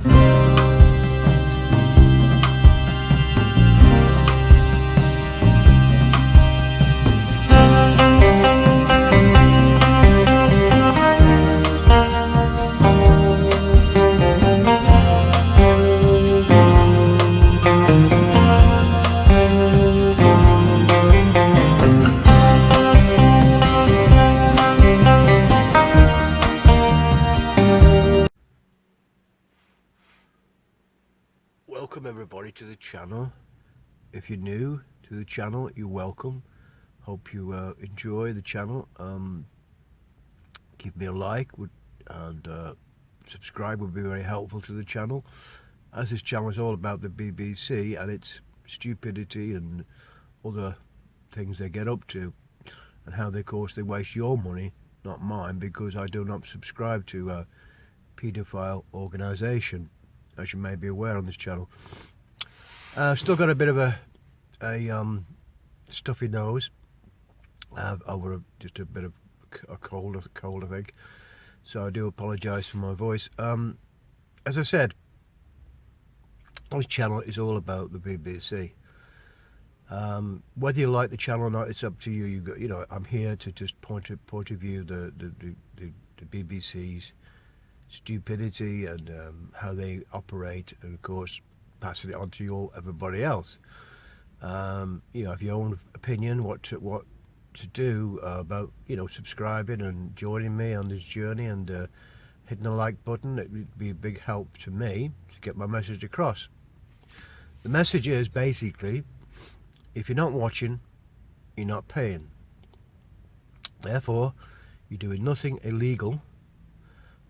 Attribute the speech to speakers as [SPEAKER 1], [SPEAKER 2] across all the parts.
[SPEAKER 1] Welcome everybody to the channel. If you're new to the channel, you're welcome. Hope you enjoy the channel. Give me a like and subscribe would be very helpful to the channel, as this channel is all about the BBC and its stupidity and other things they get up to, and how they, of course, they waste your money, not mine, because I do not subscribe to a paedophile organisation, as you may be aware on this channel. Still got a bit of a stuffy nose over just a bit of a cold I think, so I do apologise for my voice. As I said, this channel is all about the BBC. Whether you like the channel or not, it's up to you. You know, I'm here to just point of view the BBC's stupidity and how they operate, and of course passing it on to everybody else. You know, if your own opinion what to do about, you know, subscribing and joining me on this journey and hitting the like button, it would be a big help to me to get my message across. The message is basically, if you're not watching, you're not paying. Therefore, you're doing nothing illegal.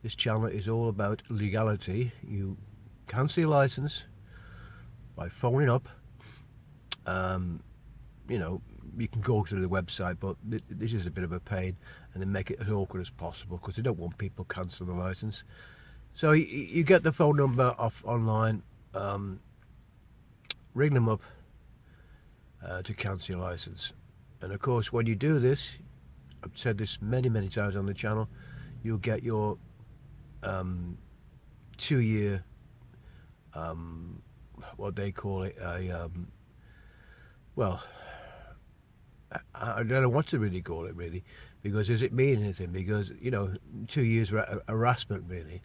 [SPEAKER 1] This channel is all about legality. You cancel your license by phoning up. You know, you can go through the website, but this is a bit of a pain, and then make it as awkward as possible because they don't want people cancelling the license. So you get the phone number off online, ring them up to cancel your license. And of course, when you do this, I've said this many times on the channel, you'll get your 2-year what they call it, well, I don't know what to really call it really, because does it mean anything? Because, you know, 2 years harassment really,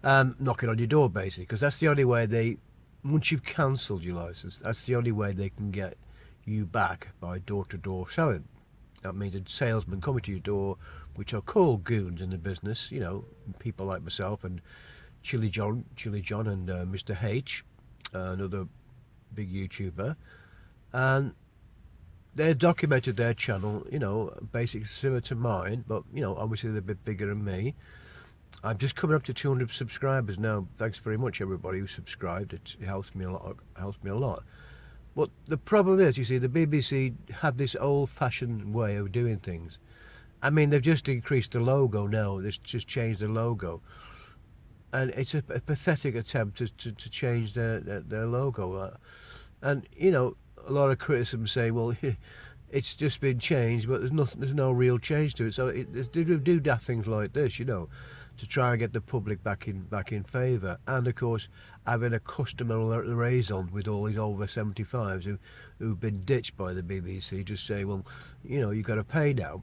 [SPEAKER 1] knocking on your door basically, because that's the only way once you've cancelled your license, that's the only way they can get you back, by door-to-door selling. That means a salesman coming to your door, which are called goons in the business, you know, people like myself and Chili John and Mr. H, another big YouTuber, and they've documented their channel, you know, basically similar to mine, but, you know, obviously they're a bit bigger than me. I'm just coming up to 200 subscribers now. Thanks very much everybody who subscribed. It helps me a lot. But the problem is, you see, the BBC have this old-fashioned way of doing things. I mean, they've just increased the logo now. They've just changed the logo, and it's a pathetic attempt to change their logo. And you know, a lot of criticism say, well, it's just been changed, but there's no real change to it. So they do daft things like this, you know, to try and get the public back in favour. And of course, having a customer liaison with all these over 75s who've been ditched by the BBC, just say, well, you know, you've got to pay now.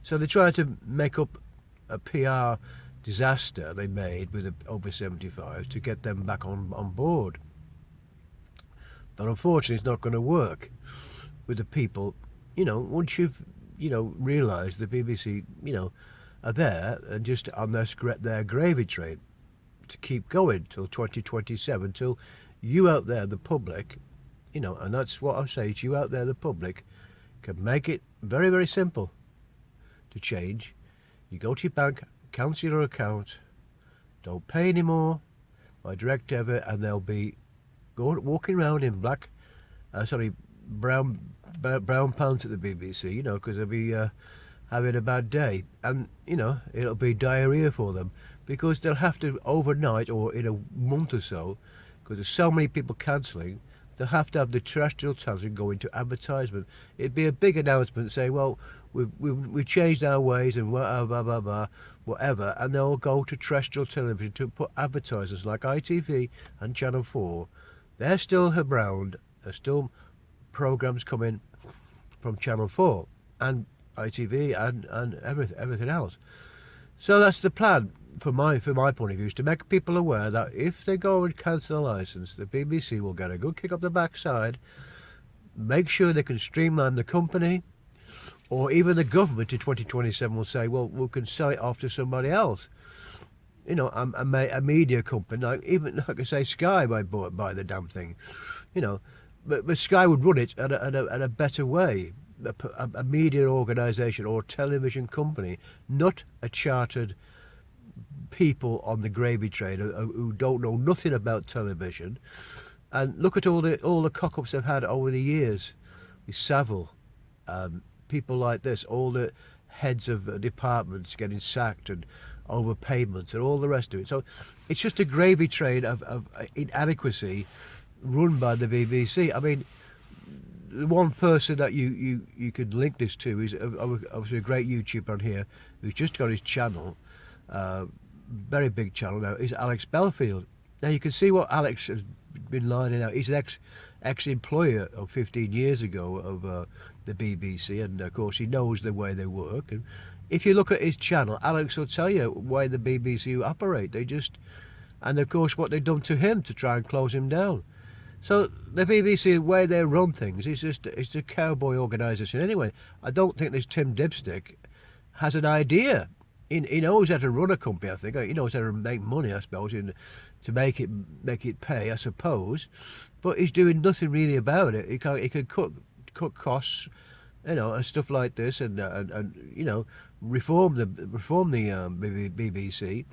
[SPEAKER 1] So they try to make up a PR disaster they made with the over 75s to get them back on board. But unfortunately, it's not going to work with the people. You know, once you've, you know, realised the BBC, you know, are there and just on their gravy train to keep going till 2027, till you out there, the public, you know, and that's what I say to you out there, the public, can make it very simple to change. You go to your bank, cancel your account, don't pay anymore by direct debit, and they'll be walking around in brown pants at the BBC, you know, because they'll be having a bad day, and you know, it'll be diarrhea for them, because they'll have to overnight or in a month or so, because there's so many people cancelling, they'll have to have the terrestrial television go into advertisement. It'd be a big announcement saying, well, we've changed our ways and blah blah blah blah, whatever, and they'll go to terrestrial television to put advertisers like ITV and Channel 4. They're still around. There's still programs coming from Channel 4 and ITV and everything else. So that's the plan from my point of view, is to make people aware that if they go and cancel a license, the BBC will get a good kick up the backside, make sure they can streamline the company, or even the government in 2027 will say, well, we can sell it off to somebody else. You know, a media company, like I say, Sky might buy the damn thing, you know, but Sky would run it at a better way. A media organisation or television company, not a chartered people on the gravy train who don't know nothing about television. And look at all the cock-ups they've had over the years with Savile, people like this, all the heads of departments getting sacked and overpayments and all the rest of it. So it's just a gravy train of inadequacy run by the BBC. I mean, the one person that you could link this to is obviously a great YouTuber on here who's just got his channel, very big channel now, is Alex Belfield. Now you can see what Alex has been lining out. He's an ex-employer of 15 years ago of the BBC, and of course he knows the way they work. And if you look at his channel, Alex will tell you why the BBC operate. And of course what they've done to him to try and close him down. So the BBC, the way they run things, it's a cowboy organisation anyway. I don't think this Tim Dipstick has an idea. He knows how to run a company, I think. He knows how to make money, I suppose, to make it pay, I suppose. But he's doing nothing really about it. He can cut costs, you know, and stuff like this, and you know, reform the BBC,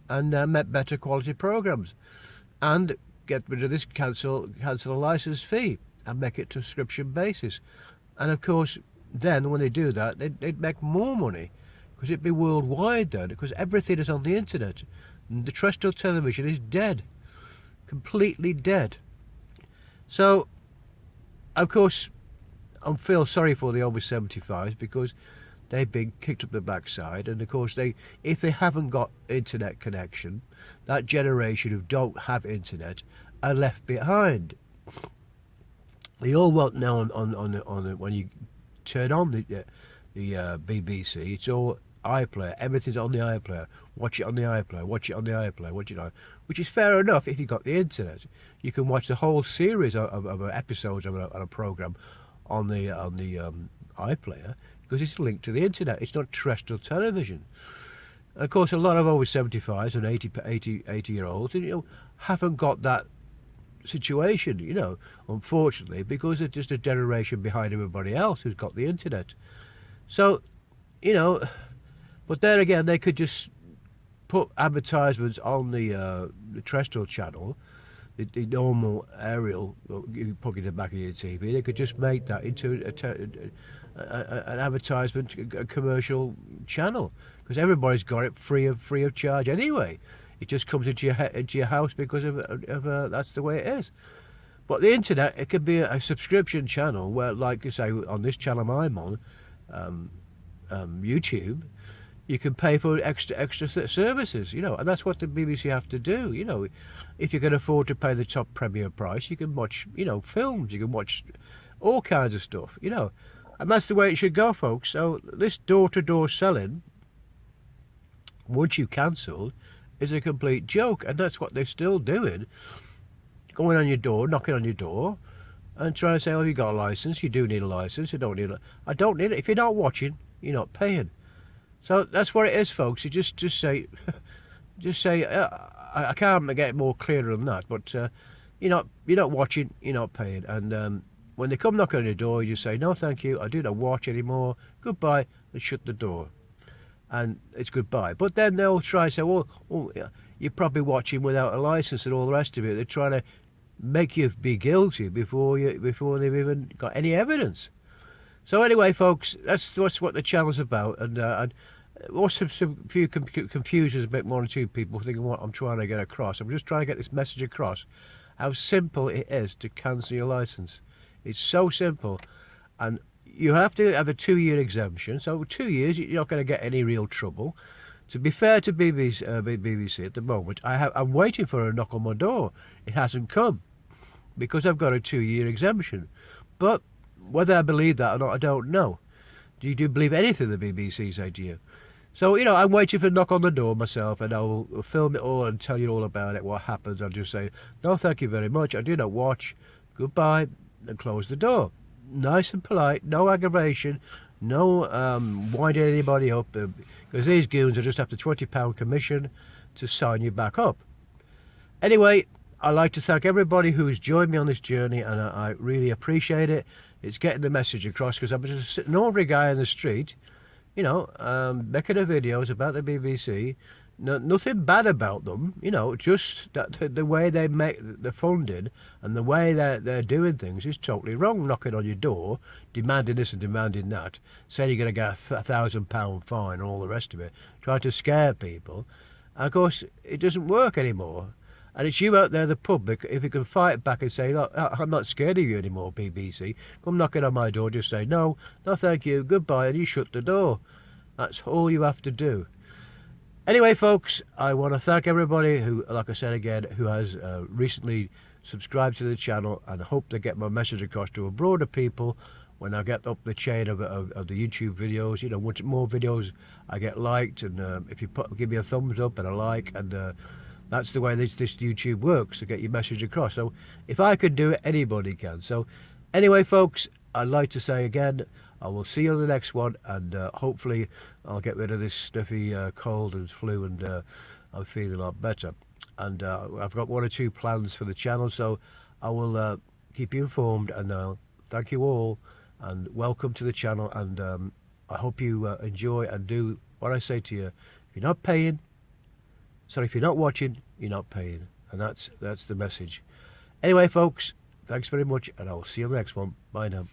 [SPEAKER 1] and make better quality programmes, and get rid of this cancel a license fee and make it to subscription basis. And of course then when they do that, they'd make more money, because it'd be worldwide then, because everything is on the internet. And the terrestrial television is dead, completely dead. So of course I feel sorry for the over 75s, because they've been kicked up the backside, and of course if they haven't got internet connection, that generation who don't have internet are left behind. They all want now on when you turn on the BBC, it's all iPlayer. Everything's on the iPlayer. Watch it on the iPlayer. Watch it on the iPlayer. Watch it on, which is fair enough if you've got the internet. You can watch the whole series of episodes of a program on the iPlayer, because it's linked to the internet. It's not terrestrial television. Of course, a lot of over 75s and 80-year-olds, you know, haven't got that situation, you know, unfortunately, because they're just a generation behind everybody else who's got the internet. So, you know, but there again, they could just put advertisements on the terrestrial channel, the normal aerial, you plug it in the back of your TV. They could just make that into an advertisement, a commercial channel, because everybody's got it free of charge anyway. It just comes into your house because of that's the way it is. But the internet, it could be a subscription channel where, like you say, on this channel I'm on, YouTube, you can pay for extra services, you know, and that's what the BBC have to do. You know, if you can afford to pay the top premier price, you can watch, you know, films, you can watch all kinds of stuff, you know, and that's the way it should go, folks. So this door-to-door selling, once you cancel, is a complete joke, and that's what they're still doing. Going on your door, knocking on your door, and trying to say, oh, you got a license, you do need a license, you don't need it. I don't need it. If you're not watching, you're not paying. So that's what it is, folks. You just say, I can't get more clearer than that, but you're not watching, you're not paying. And when they come knock on your door, you just say, no, thank you, I do not watch anymore, goodbye, and shut the door. And it's goodbye. But then they'll try and say, well, you're probably watching without a license and all the rest of it. They're trying to make you be guilty before they've even got any evidence. So anyway, folks, that's what the channel's about. And what's some few confusions about one or two people thinking what I'm trying to get across. I'm just trying to get this message across, how simple it is to cancel your license. It's so simple, and you have to have a 2-year exemption. So 2 years, you're not going to get any real trouble. To be fair to BBC at the moment, I'm waiting for a knock on my door. It hasn't come because I've got a 2-year exemption. But whether I believe that or not, I don't know. Do you believe anything the BBC say to you? So, I'm waiting for a knock on the door myself, and I'll film it all and tell you all about it, what happens. I'll just say, no, thank you very much. I do not watch. Goodbye, and close the door. Nice and polite, no aggravation, no winding anybody up, because these goons are just after £20 commission to sign you back up. Anyway, I'd like to thank everybody who's joined me on this journey, and I really appreciate it. It's getting the message across, because I'm just an ordinary guy in the street, making the videos about the BBC. Nothing bad about them, just that the way they make the funding and the way they're doing things is totally wrong. Knocking on your door, demanding this and demanding that, saying you're going to get £1,000 fine and all the rest of it, trying to scare people. And of course, it doesn't work anymore. And it's you out there, the public, if you can fight back and say, look, I'm not scared of you anymore, BBC. Come knocking on my door, just say, no thank you, goodbye, and you shut the door. That's all you have to do. Anyway, folks, I want to thank everybody who, like I said again, who has recently subscribed to the channel, and I hope they get my message across to a broader people when I get up the chain of the YouTube videos. Much more videos I get liked, and if you give me a thumbs up and a like, and that's the way this YouTube works, to get your message across. So if I could do it, anybody can. So anyway, folks, I'd like to say again, I will see you on the next one, and hopefully I'll get rid of this stuffy cold and flu, and I'm feeling a lot better. And I've got 1 or 2 plans for the channel, so I will keep you informed, and thank you all, and welcome to the channel, and I hope you enjoy and do what I say to you. If you're not watching, you're not paying, and that's the message. Anyway, folks, thanks very much, and I'll see you on the next one. Bye now.